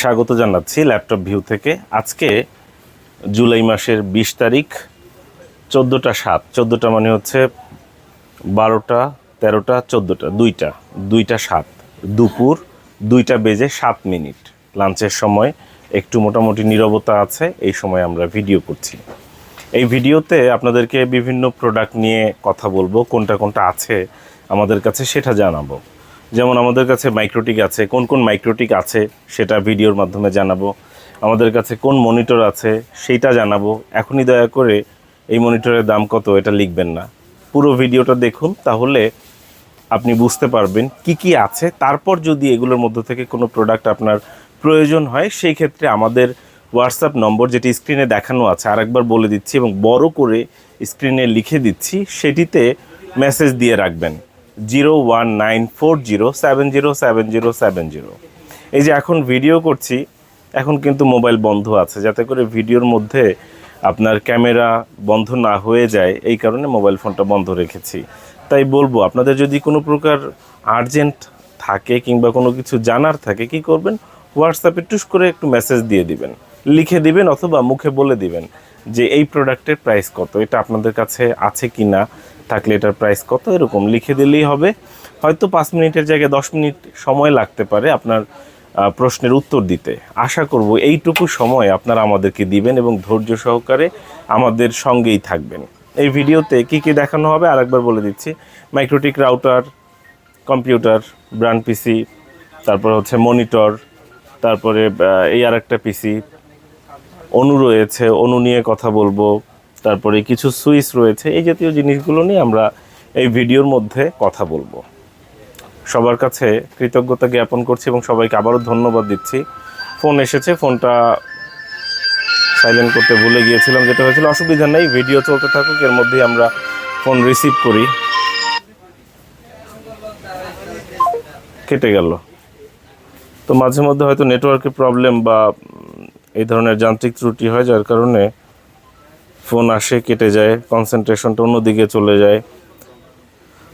স্বাগত জানাচ্ছি laptop view থেকে। আজকে জুলাই মাসের 20 তারিখ, 14টা 7, 14টা মানে হচ্ছে 12টা 13টা 14টা 2টা 7, দুপুর 2টা বেজে 7 মিনিট। লাঞ্চের সময় একটু মোটামুটি নীরবতা আছে, এই সময় আমরা ভিডিও করছি। এই ভিডিওতে আপনাদেরকে বিভিন্ন প্রোডাক্ট নিয়ে কথা বলবো, কোনটা কোনটা আছে আমাদের কাছে সেটা জানাবো। যেমন আমাদের কাছে মাইক্রোটিক আছে, কোন কোন মাইক্রোটিক আছে সেটা ভিডিওর মাধ্যমে জানাবো। আমাদের কাছে কোন মনিটর আছে সেইটা জানাবো। এখনই দয়া করে এই মনিটরের দাম কত এটা লিখবেন না, পুরো ভিডিওটা দেখুন, তাহলে আপনি বুঝতে পারবেন কি কি আছে। তারপর যদি এগুলোর মধ্যে থেকে কোনো প্রোডাক্ট আপনার প্রয়োজন হয়, সেই ক্ষেত্রে আমাদের হোয়াটসঅ্যাপ নম্বর যেটি স্ক্রিনে দেখানো আছে, আরেকবার বলে দিচ্ছি এবং বড় করে স্ক্রিনে লিখে দিচ্ছি, সেটিতে মেসেজ দিয়ে রাখবেন 01940707070। এই যে এখন ভিডিও করছি, এখন কিন্তু মোবাইল বন্ধ আছে, যাতে করে ভিডিওর মধ্যে আপনার ক্যামেরা বন্ধ না হয়ে যায়, এই কারণে মোবাইল ফোনটা বন্ধ রেখেছি। তাই বলবো, আপনাদের যদি কোনো প্রকার আর্জেন্ট থাকে কিংবা কোনো কিছু জানার থাকে, কি করবেন, হোয়াটসঅ্যাপে টুস করে একটু মেসেজ দিয়ে দিবেন, লিখে দিবেন অথবা মুখে বলে দিবেন যে এই প্রোডাক্টের প্রাইস কত, এটা আপনাদের কাছে আছে কি না, থাকলে এটার প্রাইস কত, এরকম লিখে দিলেই হবে। হয়তো 5 মিনিটের জায়গায় 10 মিনিট সময় লাগতে পারে আপনার প্রশ্নের উত্তর দিতে। আশা করব এইটুকু সময় আপনারা আমাদেরকে দিবেন এবং ধৈর্য সহকারে আমাদের সঙ্গেই থাকবেন। এই ভিডিওতে কি কি দেখানো হবে আরেকবার বলে দিচ্ছি। মাইক্রোটিক রাউটার, কম্পিউটার, ব্র্যান্ড পিসি, তারপর হচ্ছে মনিটর, তারপরে এই আরেকটা পিসি, অনু রয়েছে, অনু নিয়ে কথা বলবো, তারপরে কিছু সুইচ রয়েছে। এই জাতীয় জিনিসগুলো নিয়ে আমরা এই ভিডিওর মধ্যে কথা বলবো। সবার কাছে কৃতজ্ঞতা জ্ঞাপন করছি এবং সবাইকে আবারও ধন্যবাদ দিচ্ছি। ফোন এসেছে, ফোনটা সাইলেন্ট করতে ভুলে গিয়েছিলাম, যেটা হয়েছিল। অসুবিধা নেই, ভিডিও চলতে থাকুক, এর মধ্যেই আমরা ফোন রিসিভ করি। কেটে গেল তো, মাঝে মধ্যে হয়তো নেটওয়ার্কের প্রবলেম বা এই ধরনের যান্ত্রিক ত্রুটি হয়, যার কারণে ফোন আসে, কেটে যায়, কনসেন্ট্রেশনটা অন্যদিকে চলে যায়।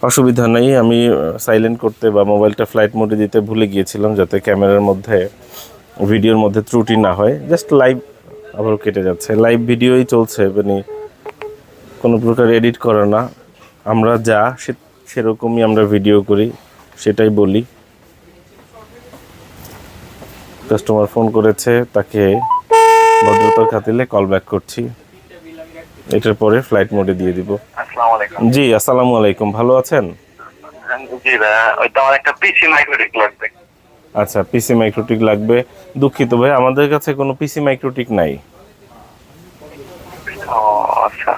অসুবিধা নেই, আমি সাইলেন্ট করতে বা মোবাইলটা ফ্লাইট মোডে দিতে ভুলে গিয়েছিলাম, যাতে ক্যামেরার মধ্যে ভিডিওর মধ্যে ত্রুটি না হয়। জাস্ট লাইভ, আবারও কেটে যাচ্ছে, লাইভ ভিডিওই চলছে, মানে কোনো প্রকার এডিট করা না। আমরা যা সেরকমই আমরা ভিডিও করি, সেটাই বলি। কাস্টমার ফোন করেছে, তাকে ভদ্রতার খাতিরে কল ব্যাক করছি। এটার পরে ফ্লাইট মোডে দিয়ে দিব। জি, আসসালামু আলাইকুম, ভালো আছেন? জি ভাই, ওইটা আমার একটা পিসি মাইক্রোটিক লাগবে। আচ্ছা, পিসি মাইক্রোটিক লাগবে। দুঃখিত ভাই, আমাদের কাছে কোনো পিসি মাইক্রোটিক নাই। ও আচ্ছা।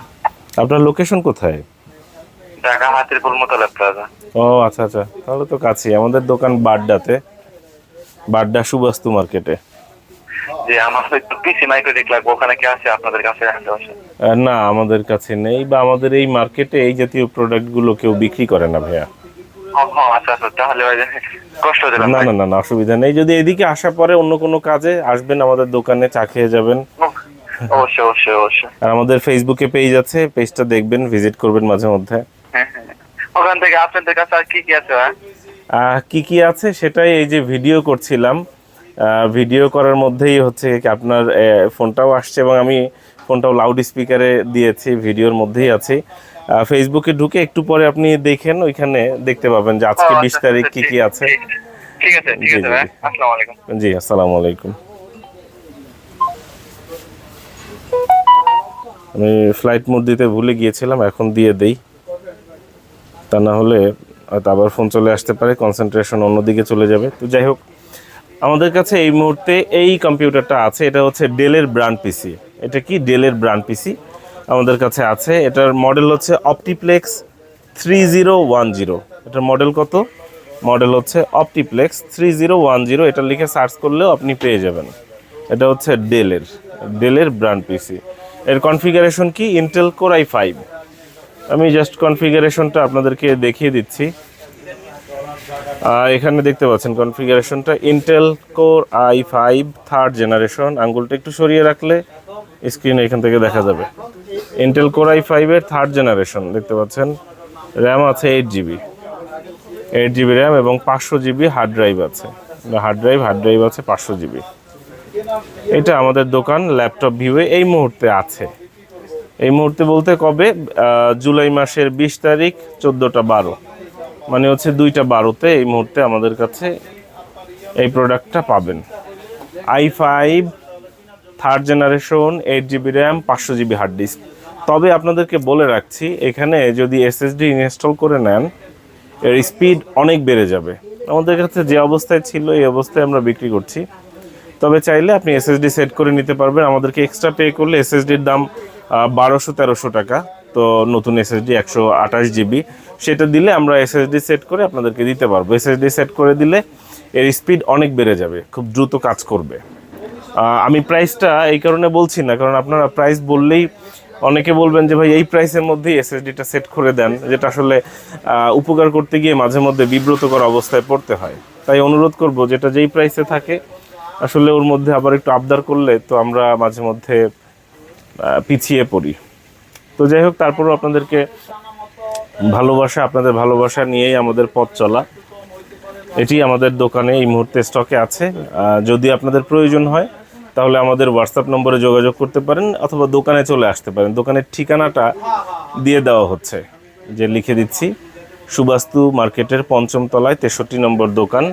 আপনার লোকেশন কোথায়? ঢাকা হাতিরপুল মোতালেব প্লাজা। ও আচ্ছা আচ্ছা, তাহলে তো কাছেই। আমাদের দোকান বাড্ডাতে, বাড্ডা সুবাস্তু মার্কেটে। যে আমার একটু পিসি মাইক্রোটিক লাগবে, ওখানে কি আছে আপনাদের কাছে? না, আমাদের কাছে নেই, বা আমাদের এই মার্কেটে এই জাতীয় প্রোডাক্টগুলো কেউ বিক্রি করে না ভাইয়া। আচ্ছা আচ্ছা, তাহলে কষ্ট দিলাম। না না না না, অসুবিধা নেই। যদি এদিকে আসার পরে অন্য কোনো কাজে আসবেন, আমাদের দোকানে চা খেয়ে যাবেন। অবশ্যই অবশ্যই অবশ্যই। আর আমাদের ফেসবুকে পেজ আছে, পেজটা দেখবেন, ভিজিট করবেন মাঝে মধ্যে। হ্যাঁ হ্যাঁ, ওখান থেকে আপনাদের কাছে আর কি কি আছে? কি কি আছে সেটাই এই যে ভিডিও করছিলাম, ভিডিও করার মধ্যেই হচ্ছে আপনার ফোনটাও আসছে এবং আমি ফোনটাও লাউড স্পিকারে দিয়েছি, ভিডিওর মধ্যেই আছি। ফেসবুকে ঢুকে একটু পরে আপনি দেখেন, ওইখানে দেখতে পাবেন যে আজকে 20 তারিখ কি কি আছে। ঠিক আছে ঠিক আছে ভাই, আসসালামু আলাইকুম। জি, আসসালামু আলাইকুম। আমি ফ্লাইট মোড দিতে ভুলে গিয়েছিলাম, এখন দিয়ে দেই, তা না হলে হয়তো আবার ফোন চলে আসতে পারে, কনসেন্ট্রেশন অন্যদিকে চলে যাবে। তো যাই হোক, আমাদের কাছে এই মুহূর্তে এই কম্পিউটারটা আছে, এটা হচ্ছে ডেলের ব্র্যান্ড পিসি। এটা কি ডেলের ব্র্যান্ড পিসি আমাদের কাছে আছে। এটার মডেল হচ্ছে অপটিপ্লেক্স 3010। এটার মডেল কত? মডেল হচ্ছে অপটিপ্লেক্স 3010। এটা লিখে সার্চ করলেও আপনি পেয়ে যাবেন। এটা হচ্ছে ডেলের ব্র্যান্ড পিসি। এর কনফিগারেশন কি? Intel core i5। আমি জাস্ট কনফিগারেশনটা আপনাদেরকে দেখিয়ে দিচ্ছি। এখানে দেখতে পাচ্ছেন কনফিগারেশনটা, Intel core i5 third generation. আঙ্গুলটা একটু সরিয়ে রাখলে স্ক্রিনে এখান থেকে দেখা যাবে। ইন্টেল কোর i5 এর থার্ড জেনারেশন দেখতে পাচ্ছেন। র্যাম আছে 8 জিবি র্যাম এবং 500 জিবি হার্ড ড্রাইভ আছে। হার্ড ড্রাইভ আছে 500 জিবি। এটা আমাদের দোকান ল্যাপটপ ভিউয়ে এই মুহূর্তে আছে। এই মুহূর্তে বলতে কবে, জুলাই মাসের 20 তারিখ 14টা 12, মানে হচ্ছে 2টা 12-তে এই মুহূর্তে আমাদের কাছে এই প্রোডাক্টটা পাবেন। i5 third generation, 8GB RAM, 500GB hard disk. তবে আপনাদেরকে বলে রাখছি, এখানে যদি এসএসডি ইনস্টল করে নেন এর স্পিড অনেক বেড়ে যাবে। আমাদের কাছে যে অবস্থায় ছিল এই অবস্থায় আমরা বিক্রি করছি। তবে চাইলে আপনি এসএসডি সেট করে নিতে পারবেন। আমাদেরকে এক্সট্রা পে করলে এসএসডির দাম 1200-1300 টাকা। তো নতুন এসএসডি 128GB সেটা দিলে আমরা এসএসডি সেট করে আপনাদেরকে দিতে পারবো। এসএসডি সেট করে দিলে এর স্পিড অনেক বেড়ে যাবে, খুব দ্রুত কাজ করবে। আমি প্রাইসটা এই কারণে বলছি না, কারণ আপনারা প্রাইস বললেই অনেকে বলবেন যে ভাই এই প্রাইসের মধ্যেই এসএসডিটা সেট করে দেন, যেটা আসলে উপকার করতে গিয়ে মাঝে মধ্যে বিব্রতকর অবস্থায় পড়তে হয়। তাই অনুরোধ করব, যেটা যেই প্রাইসে থাকে আসলে ওর মধ্যে আবার একটু আবদার করলে তো আমরা মাঝে মধ্যে পিছিয়ে পড়ি। তো যাই হোক, তারপরও আপনাদেরকে আপনাদের ভালোবাসা নিয়েই আমাদের পথ চলা। এটি আমাদের দোকানে এই মুহূর্তে স্টকে আছে। যদি আপনাদের প্রয়োজন হয় তাহলে আমাদের হোয়াটসঅ্যাপ নম্বরে যোগাযোগ করতে পারেন অথবা দোকানে চলে আসতে পারেন। দোকানের ঠিকানাটা দিয়ে দেওয়া হচ্ছে, যে লিখে দিচ্ছি, সুবাস্তু মার্কেটের 5ম তলায় 63 নম্বর দোকান।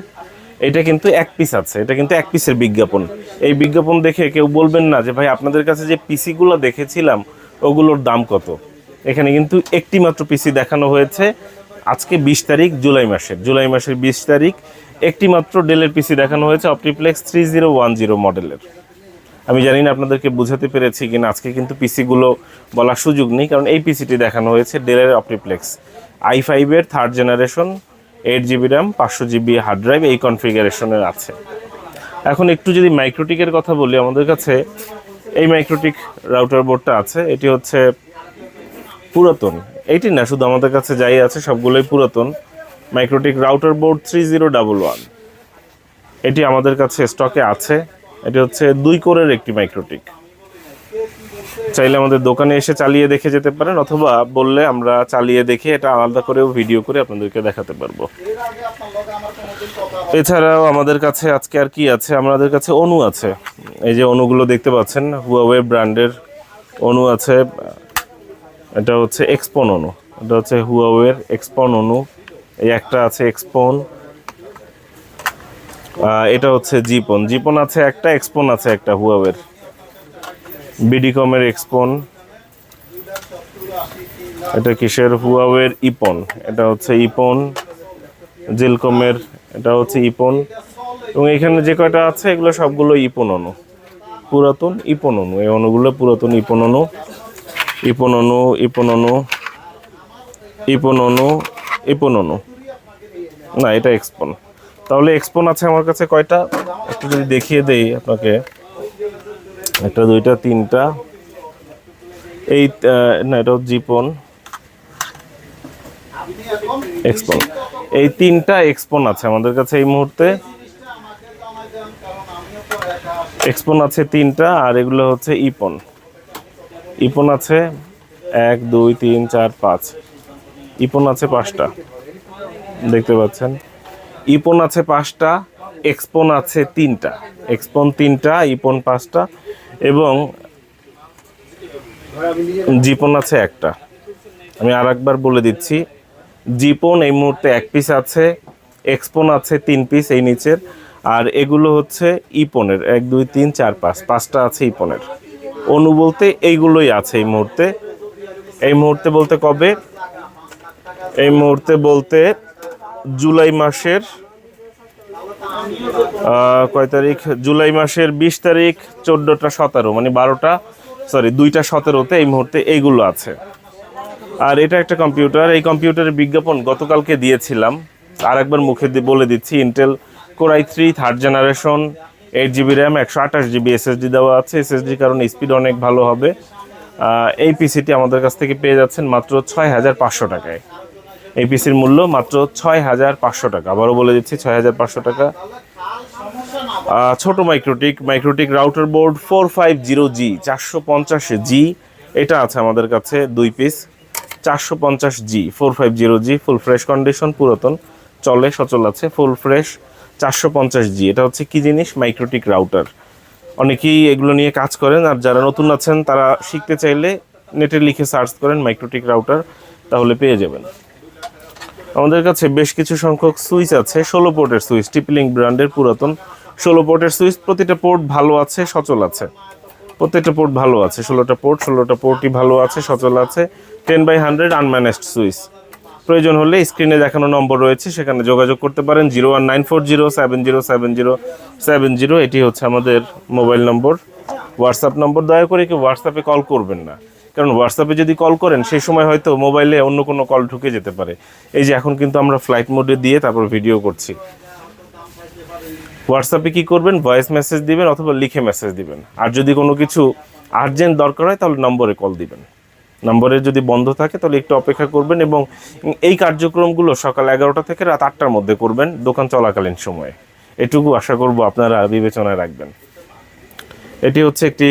এটা কিন্তু এক পিস আছে, এটা কিন্তু এক পিসের বিজ্ঞাপন। এই বিজ্ঞাপন দেখে কেউ বলবেন না যে ভাই আপনাদের কাছে যে পিসিগুলো দেখেছিলাম ওগুলোর দাম কত। এখানে কিন্তু একটি মাত্র পিসি দেখানো হয়েছে আজকে 20 তারিখ জুলাই মাসের 20 তারিখ একটি মাত্র ডেলের পিসি দেখানো হয়েছে, অপটিপ্লেক্স 3010 মডেলের। আমি জানি না আপনাদেরকে বোঝাতে পেরেছি কিনা। আজকে কিন্তু পিসিগুলো বলার সুযোগ নেই, কারণ এই পিসিটি দেখানো হয়েছে ডেলের অপটিপ্লেক্স i5 এর third generation, 8GB RAM, 500GB hard drive, এই কনফিগারেশনের আছে। এখন একটু যদি মাইক্রোটিকের কথা বলি, আমাদের কাছে এই মাইক্রোটিক রাউটার বোর্ডটা আছে। এটি হচ্ছে পুরাতন, এইটি না শুধু, আমাদের কাছে যাই আছে সবগুলোই পুরাতন। মাইক্রোটিক রাউটার বোর্ড 3011, এটি আমাদের কাছে স্টকে আছে। এটি হচ্ছে 2 কোরের একটি মাইক্রোটিক। চাইলে আমাদের দোকানে এসে চালিয়ে দেখে যেতে পারেন, অথবা বললে আমরা চালিয়ে দেখে এটা আলাদা করেও ভিডিও করে আপনাদেরকে দেখাতে পারবো। এছাড়াও আমাদের কাছে আজকে আর কি আছে, আমাদের কাছে অনু আছে। এই যে অনুগুলো দেখতে পাচ্ছেন, হুয়াওয়ে ব্র্যান্ডের অনু আছে। এটা হচ্ছে এক্সপন অনু, এটা হচ্ছে হুয়াওয়ের এক্সপন অনু। এই একটা আছে এক্সপন, এটা হচ্ছে জিপন আছে একটা, এক্সপন আছে একটা হুয়াওয়ের। বিডিকমের এক্সপন, এটা কিসের, হুয়াওয়ের ইপন, এটা হচ্ছে ইপন। জেলকমের, এটা হচ্ছে ইপন। এবং এখানে যে কয়টা আছে এগুলো সবগুলো ইপন অনু, পুরাতন ইপন অনু। এই অনুগুলো পুরাতন ইপন অনু, ইপন অনু, ইপন অনু, ইপন অনু, ইপন অনু। না, এটা এক্সপন। তাহলে এক্সপন আছে আমার কাছে কয়টা একটু যদি দেখিয়ে দেই আপনাকে। 1 2 3 এই না, এটা জিপন, এক্সপন, এই 3টা এক্সপন আছে আমাদের কাছে এই মুহূর্তে। এক্সপন আছে 3টা, আর এগুলো হচ্ছে ইপন আছে 1 2 3 4 5, ইপন আছে 5টা, দেখতে পাচ্ছেন। ইপন আছে 5টা, এক্সপন আছে 3টা, এক্সপন 3টা, ইপন 5টা, এবং জিপন আছে 1টা। আমি আর একবার বলে দিচ্ছি, জিপন এই মুহূর্তে 1 পিস আছে, এক্সপন আছে 3 পিস এই নিচের, আর এগুলো হচ্ছে ইপনের 1 2 3 4 5, 5টা আছে ইপনের। অনু বলতে এইগুলোই আছে এই মুহূর্তে। এই মুহূর্তে বলতে কবে, এই মুহূর্তে বলতে জুলাই মাসের কয় তারিখ, জুলাই মাসের 20 তারিখ 14টা 17, মানে 2টা 17-তে এই মুহূর্তে এইগুলো আছে। আর এটা একটা কম্পিউটার, এই কম্পিউটারের বিজ্ঞাপন গতকালকে দিয়েছিলাম, আর একবার মুখে বলে দিচ্ছি। Intel core i3 third generation, 8GB RAM, 128GB SSD দেওয়া আছে। এসএসডির কারণে স্পিড অনেক ভালো হবে। এই পিসিটি আমাদের কাছ থেকে পেয়ে যাচ্ছেন মাত্র 6500 টাকায়। এই পিসির মূল্য মাত্র 6500 টাকা। আবারও বলে দিচ্ছি, 6500 টাকা। ছোট MikroTik router board 450G 450G, এটা আছে আমাদের কাছে 2 piece. 450G 450G full fresh condition, পুরাতন, চলে, সচল আছে, ফুল ফ্রেশ 450G। এটা হচ্ছে কি জিনিস, মাইক্রোটিক রাউটার। অনেকেই এগুলো নিয়ে কাজ করেন, আর যারা নতুন আছেন তারা শিখতে চাইলে নেটে লিখে সার্চ করেন মাইক্রোটিক রাউটার, তাহলে পেয়ে যাবেন। আমাদের কাছে বেশ কিছু সংখ্যক সুইচ আছে, 16 পোর্টের সুইচ, টিপলিং ব্র্যান্ডের পুরাতন 16 পোর্টের সুইচ। প্রতিটা পোর্ট ভালো আছে, সচল আছে, প্রত্যেকটা পোর্ট ভালো আছে, 16টা পোর্টই ভালো আছে, সচল আছে। 10/100 আনম্যানেজড সুইচ। প্রয়োজন হলে স্ক্রিনে দেখানো নম্বর রয়েছে, সেখানে যোগাযোগ করতে পারেন। 01940700707, এটি হচ্ছে আমাদের মোবাইল নম্বর, হোয়াটসঅ্যাপ নম্বর। দয়া করে কেউ হোয়াটসঅ্যাপে কল করবেন না, কারণ হোয়াটসঅ্যাপে যদি কল করেন সেই সময় হয়তো মোবাইলে অন্য কোনো কল ঢুকে যেতে পারে। এই যে এখন কিন্তু আমরা ফ্লাইট মোডে দিয়ে তারপর ভিডিও করছি। হোয়াটসঅ্যাপে কি করবেন, ভয়েস মেসেজ দিবেন অথবা লিখে মেসেজ দিবেন। আর যদি কোনো কিছু আর্জেন্ট দরকার হয় তাহলে নম্বরে কল দিবেন। নম্বরে যদি বন্ধ থাকে তাহলে একটু অপেক্ষা করবেন, এবং এই কার্যক্রমগুলো সকাল 11টা থেকে রাত 8টার মধ্যে করবেন, দোকান চলাকালীন সময়ে। এটুকু আশা করব আপনারা বিবেচনায় রাখবেন। এটি হচ্ছে একটি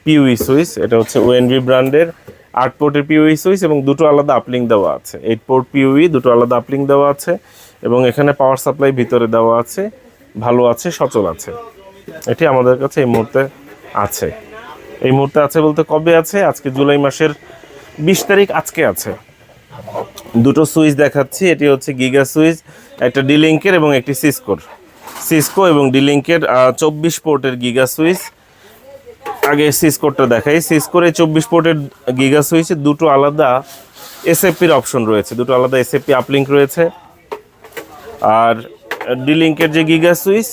পিউই সুইচ, এটা হচ্ছে ওএনভি ব্র্যান্ডের 8 পোর্টের পিউই সুইচ, এবং দুটো আলাদা আপলিং দেওয়া আছে। 8 পোর্ট পিউই, দুটো আলাদা আপলিং দেওয়া আছে, এবং এখানে পাওয়ার সাপ্লাই ভিতরে দেওয়া আছে, ভালো আছে, সচল আছে। এটি আমাদের কাছে এই মুহূর্তে আছে। এই মুহূর্তে আছে বলতে কবে আছে, আজকে জুলাই মাসের 20 তারিখ আজকে আছে। দুটো সুইচ দেখাচ্ছি, এটি হচ্ছে গিগা সুইচ, একটা ডি-লিঙ্কের এবং একটি সিসকো এবং ডি-লিঙ্কের 24 পোর্টের গিগা সুইচ। আগে সিসকোরটা দেখাই। সিসকোর এই 24 পোর্টের গিগা সুইচে দুটো আলাদা এসএফপির অপশন রয়েছে, দুটো আলাদা এসএফপি আপলিঙ্ক রয়েছে। আর ডি-লিঙ্কের যে গিগা সুইচ,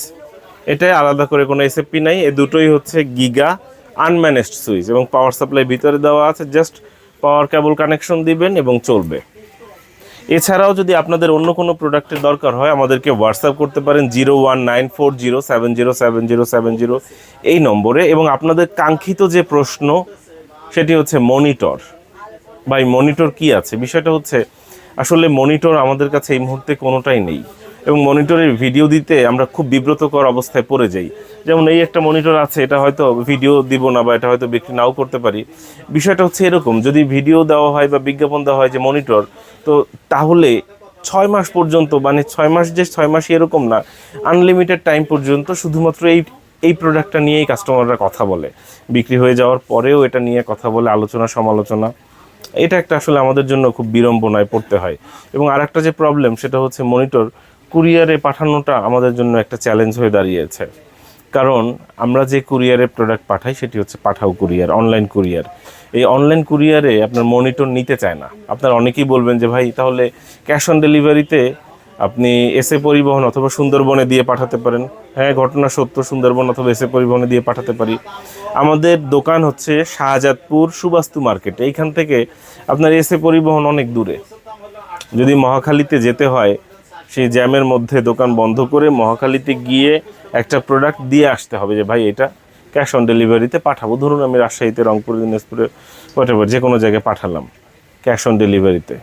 এটাই আলাদা করে কোনো এসএফপি নাই। এই দুটোই হচ্ছে গিগা আনম্যানেজড সুইচ, এবং পাওয়ার সাপ্লাই ভিতরে দেওয়া আছে, জাস্ট পাওয়ার কেবল কানেকশন দিবেন এবং চলবে। এছাড়াও যদি আপনাদের অন্য কোনো প্রোডাক্টের দরকার হয় আমাদেরকে হোয়াটসঅ্যাপ করতে পারেন 01940707070 এই নম্বরে। এবং আপনাদের কাঙ্ক্ষিত যে প্রশ্ন সেটি হচ্ছে মনিটর। ভাই মনিটর কি আছে, বিষয়টা হচ্ছে আসলে মনিটর আমাদের কাছে এই মুহূর্তে কোনোটাই নেই, এবং মনিটরের ভিডিও দিতে আমরা খুব বিব্রতকর অবস্থায় পড়ে যাই। যেমন এই একটা মনিটর আছে, এটা হয়তো ভিডিও দিব না বা এটা হয়তো বিক্রি নাও করতে পারি। বিষয়টা হচ্ছে এরকম, যদি ভিডিও দেওয়া হয় বা বিজ্ঞাপন দেওয়া হয় যে মনিটর, তো তাহলে 6 মাস পর্যন্ত, মানে 6 মাস যে 6 মাসই এরকম না, আনলিমিটেড টাইম পর্যন্ত শুধুমাত্র এই প্রোডাক্টটা নিয়েই কাস্টমাররা কথা বলে। বিক্রি হয়ে যাওয়ার পরেও এটা নিয়ে কথা বলে, আলোচনা সমালোচনা। এটা একটা আসলে আমাদের জন্য খুব বিড়ম্বনায় পড়তে হয়। এবং আরেকটা যে প্রবলেম সেটা হচ্ছে মনিটর কুরিয়ারে পাঠানোটা আমাদের জন্য একটা চ্যালেঞ্জ হয়ে দাঁড়িয়েছে। কারণ আমরা যে কুরিয়ারে প্রোডাক্ট পাঠাই সেটি হচ্ছে পাঠাও কুরিয়ার, অনলাইন কুরিয়ার। এই অনলাইন কুরিয়ারে আপনার মনিটর নিতে চায় না। আপনার অনেকেই বলবেন যে ভাই তাহলে ক্যাশ অন ডেলিভারিতে আপনি এসএ পরিবহন অথবা সুন্দরবনে দিয়ে পাঠাতে পারেন। হ্যাঁ, ঘটনা সত্য, সুন্দরবন অথবা এসএ পরিবহনে দিয়ে পাঠাতে পারি। আমাদের দোকান হচ্ছে শাহজাদপুর সুবাস্তু মার্কেট, এইখান থেকে আপনার এসএ পরিবহন অনেক দূরে। যদি মহাখালীতে যেতে হয়, সেই জ্যামের মধ্যে দোকান বন্ধ করে মহাখালীতে গিয়ে একটা প্রোডাক্ট দিয়ে আসতে হবে যে ভাই এটা ক্যাশ অন ডেলিভারিতে পাঠাবো। ধরুন আমি রাজশাহীতে, রংপুরে, দিনাজপুরে, হোয়াটএভার যে কোনো জায়গায় পাঠালাম ক্যাশ অন ডেলিভারিতে।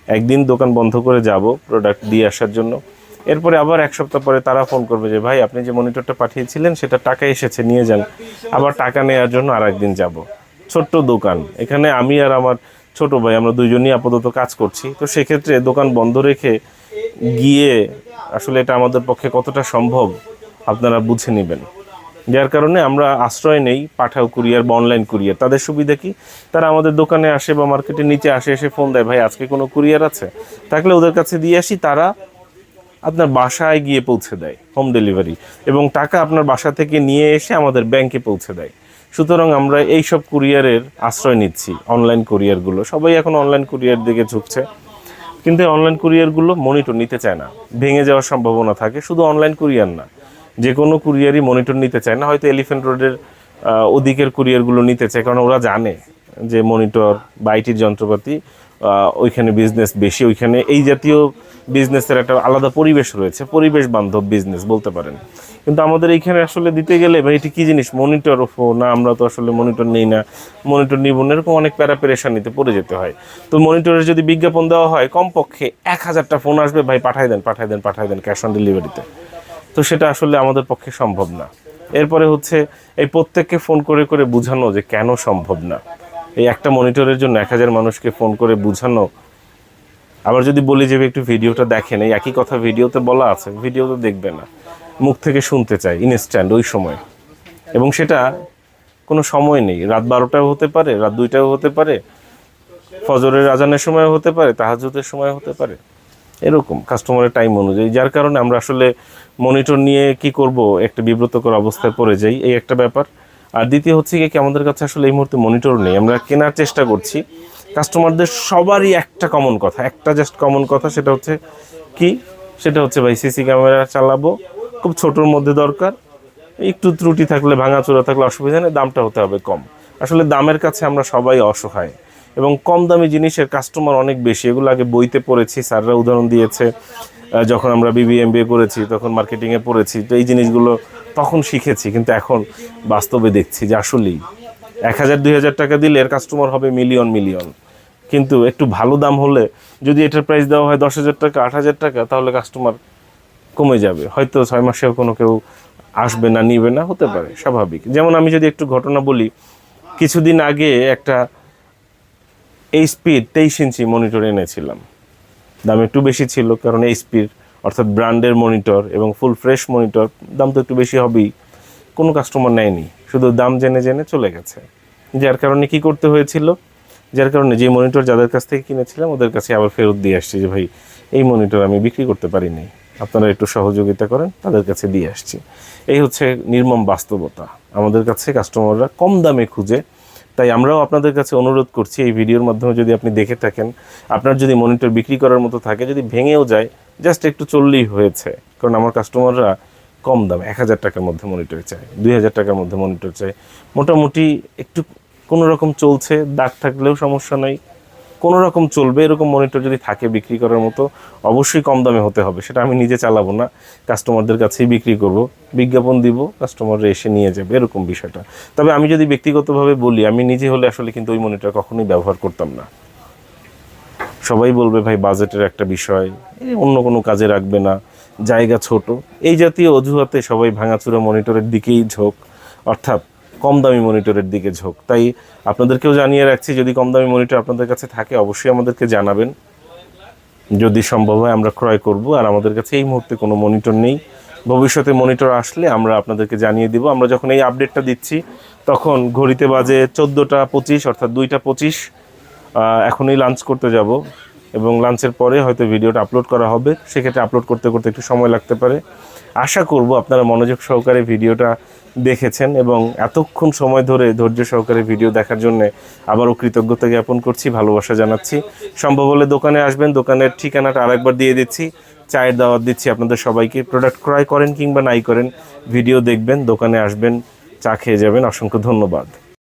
একদিন দোকান বন্ধ করে যাব প্রোডাক্ট দিয়ে আসার জন্য, এরপরে আবার 1 সপ্তাহ পরে তারা ফোন করবে যে ভাই আপনি যে মনিটরটা পাঠিয়েছিলেন সেটা টাকা এসেছে, নিয়ে যান। আবার টাকা নেওয়ার জন্য আরেকদিন যাব। ছোট্ট দোকান, এখানে আমি আর আমার ছোট ভাই আমরা দুইজনই আপাতত কাজ করছি। তো সেক্ষেত্রে দোকান বন্ধ রেখে গিয়ে আসলে এটা আমাদের পক্ষে কতটা সম্ভব আপনারা বুঝে নেবেন। যার কারণে আমরা আশ্রয় নেই পাঠাও কুরিয়ার বা অনলাইন কুরিয়ার। তাদের সুবিধা কি, তারা আমাদের দোকানে আসে বা মার্কেটের নিচে আসে, এসে ফোন দেয় ভাই আজকে কোনো কুরিয়ার আছে, থাকলে ওদের কাছে দিয়ে আসি, তারা আপনার বাসায় গিয়ে পৌঁছে দেয়, হোম ডেলিভারি, এবং টাকা আপনার বাসা থেকে নিয়ে এসে আমাদের ব্যাংকে পৌঁছে দেয়। সুতরাং আমরা এই সব কুরিয়ারের আশ্রয় নিচ্ছি। অনলাইন কুরিয়ারগুলো, সবাই এখন অনলাইন কুরিয়ার দিকে ঝুঁকছে, কিন্তু অনলাইন কুরিয়ারগুলো মনিটর নিতে চায় না, ভেঙে যাওয়ার সম্ভাবনা থাকে। শুধু অনলাইন কুরিয়ার না, যে কোনো কুরিয়ারই মনিটর নিতে চায় না। হয়তো এলিফ্যান্ট রোডের ওদিকের কুরিয়ারগুলো নিতে চায়, কারণ ওরা জানে যে মনিটর বা আইটির যন্ত্রপাতি ওইখানে বিজনেস বেশি, ওইখানে এই জাতীয় বিজনেসের একটা আলাদা পরিবেশ রয়েছে, পরিবেশ বান্ধব বিজনেস বলতে পারেন। কিন্তু আমাদের এইখানে আসলে দিতে গেলে ভাই এটি কী জিনিস, মনিটর, না আমরা তো আসলে মনিটর নেই না, মনিটর নিব না, এরকম অনেক পেরেশানিতে পড়ে যেতে হয়। তো মনিটরের যদি বিজ্ঞাপন দেওয়া হয়, কমপক্ষে 1000টা ফোন আসবে, ভাই পাঠাই দেন ক্যাশ অন ডেলিভারিতে। তো সেটা আসলে আমাদের পক্ষে সম্ভব না। এরপরে হচ্ছে এই প্রত্যেককে ফোন করে করে বোঝানো যে কেন সম্ভব না। এই একটা মনিটরের জন্য 1000 মানুষকে ফোন করে বোঝানো। আবার যদি বলি যে একটু ভিডিওটা দেখেন, এই একই কথা ভিডিওতে বলা আছে, ভিডিওতে দেখবে না, মুখ থেকে শুনতে চাই ইনস্ট্যান্ট ওই সময়। এবং সেটা কোনো সময় নেই, রাত 12টাও হতে পারে, রাত 2টাও হতে পারে, ফজরের আজানের সময়ও হতে পারে, তাহাজ্জুদের সময় হতে পারে, এরকম কাস্টমারের টাইম অনুযায়ী। যার কারণে আমরা আসলে মনিটর নিয়ে কি করব একটা বিব্রতকর অবস্থায় পড়ে যাই, এই একটা ব্যাপার। আর দ্বিতীয় হচ্ছে কি আমাদের কাছে আসলে এই মুহূর্তে মনিটর নেই, আমরা কেনার চেষ্টা করছি। কাস্টমারদের সবারই একটা কমন কথা, একটা জাস্ট কমন কথা, সেটা হচ্ছে কি, সেটা হচ্ছে ভাই সিসি ক্যামেরা চালাবো, খুব ছোটোর মধ্যে দরকার, একটু ত্রুটি থাকলে ভাঙাচোরা থাকলে অসুবিধা নেই, দামটা হতে হবে কম। আসলে দামের কাছে আমরা সবাই অসহায়, এবং কম দামি জিনিসের কাস্টমার অনেক বেশি। এগুলো আগে বইতে পড়েছি, স্যাররা উদাহরণ দিয়েছে, যখন আমরা BBA করেছি তখন মার্কেটিংয়ে পড়েছি, তো এই জিনিসগুলো তখন শিখেছি, কিন্তু এখন বাস্তবে দেখছি যে আসলেই 1000-2000 টাকা দিলে এর কাস্টমার হবে মিলিয়ন মিলিয়ন, কিন্তু একটু ভালো দাম হলে যদি এটার প্রাইস দেওয়া হয় 10,000 টাকা 8,000 টাকা, তাহলে কাস্টমার কমে যাবে, হয়তো 6 মাসেও কোনো কেউ আসবে না, নিবে না, হতে পারে, স্বাভাবিক। যেমন আমি যদি একটু ঘটনা বলি, কিছুদিন আগে একটা এইচপির 23 ইঞ্চি মনিটর এনেছিলাম, দাম একটু বেশি ছিল, কারণ এইচপির অর্থাৎ ব্র্যান্ডের মনিটর এবং ফুল ফ্রেশ মনিটর, দাম তো একটু বেশি হবেই। কোনো কাস্টমার নেয়নি, শুধু দাম জেনে জেনে চলে গেছে। যার কারণে কি করতে হয়েছিল, যার কারণে যে মনিটর যাদের কাছ থেকে কিনেছিলাম ওদের কাছে আবার ফেরত দিয়ে আসছি যে ভাই এই মনিটর আমি বিক্রি করতে পারিনি, আপনারা একটু সহযোগিতা করেন, তাদের কাছে দিয়ে আসছি। এই হচ্ছে নির্মম বাস্তবতা, আমাদের কাছে কাস্টমাররা কম দামে খুঁজে। তাই আমরাও আপনাদের কাছে অনুরোধ করছি, এই ভিডিওর মাধ্যমে যদি আপনি দেখে থাকেন, আপনার যদি মনিটর বিক্রি করার মতো থাকে, যদি ভেঙেও যায় জাস্ট একটু চললেই হয়েছে, কারণ আমার কাস্টমাররা কম দাম 1000 টাকার মধ্যে মনিটর চায়, 2000 টাকার মধ্যে মনিটর চায়, মোটামুটি একটু কোনো রকম চলছে, দাগ থাকলেও সমস্যা নাই, কোনো রকম চলবে এরকম মনিটর যদি থাকে বিক্রি করার মতো, অবশ্যই কম দামে হতে হবে। সেটা আমি নিজে চালাবো না, কাস্টমারদের কাছেই বিক্রি করব, বিজ্ঞাপন দিব, কাস্টমাররা এসে নিয়ে যাবে, এরকম বিষয়টা। তবে আমি যদি ব্যক্তিগতভাবে বলি, আমি নিজে হলে আসলে কিন্তু ওই মনিটর কখনোই ব্যবহার করতাম না। সবাই বলবে ভাই বাজেটের একটা বিষয়, অন্য কোনো কাজে রাখবে না, জায়গা ছোট, এই জাতীয় অজুহাতে সবাই ভাঙাচুরা মনিটরের দিকেই ঝোঁক, অর্থাৎ কম দামি মনিটরের দিকে ঝোঁক। তাই আপনাদেরকেও জানিয়ে রাখছি, যদি কম দামি মনিটর আপনাদের কাছে থাকে অবশ্যই আমাদেরকে জানাবেন, যদি সম্ভব হয় আমরা ক্রয় করব। আর আমাদের কাছে এই মুহূর্তে কোনো মনিটর নেই, ভবিষ্যতে মনিটর আসলে আমরা আপনাদেরকে জানিয়ে দিব। আমরা যখন এই আপডেটটা দিচ্ছি তখন ঘড়িতে বাজে 14টা 25, অর্থাৎ 2টা 25, এখনই লাঞ্চ করতে যাব, এবং লাঞ্চের পরে হয়তো ভিডিওটা আপলোড করা হবে, সেক্ষেত্রে আপলোড করতে করতে একটু সময় লাগতে পারে। আশা করব আপনারা মনোযোগ সহকারে ভিডিওটা দেখেছেন, এবং এতক্ষণ সময় ধরে ধৈর্য সহকারে ভিডিও দেখার জন্য আবারও কৃতজ্ঞতা জ্ঞাপন করছি, ভালোবাসা জানাচ্ছি। সম্ভব হলে দোকানে আসবেন, দোকানের ঠিকানাটা আরেকবার দিয়ে দিচ্ছি, চায়ের দাওয়াত দিচ্ছি আপনাদের সবাইকে। প্রোডাক্ট ক্রয় করেন কিংবা নাই করেন, ভিডিও দেখবেন, দোকানে আসবেন, চা খেয়ে যাবেন। অসংখ্য ধন্যবাদ।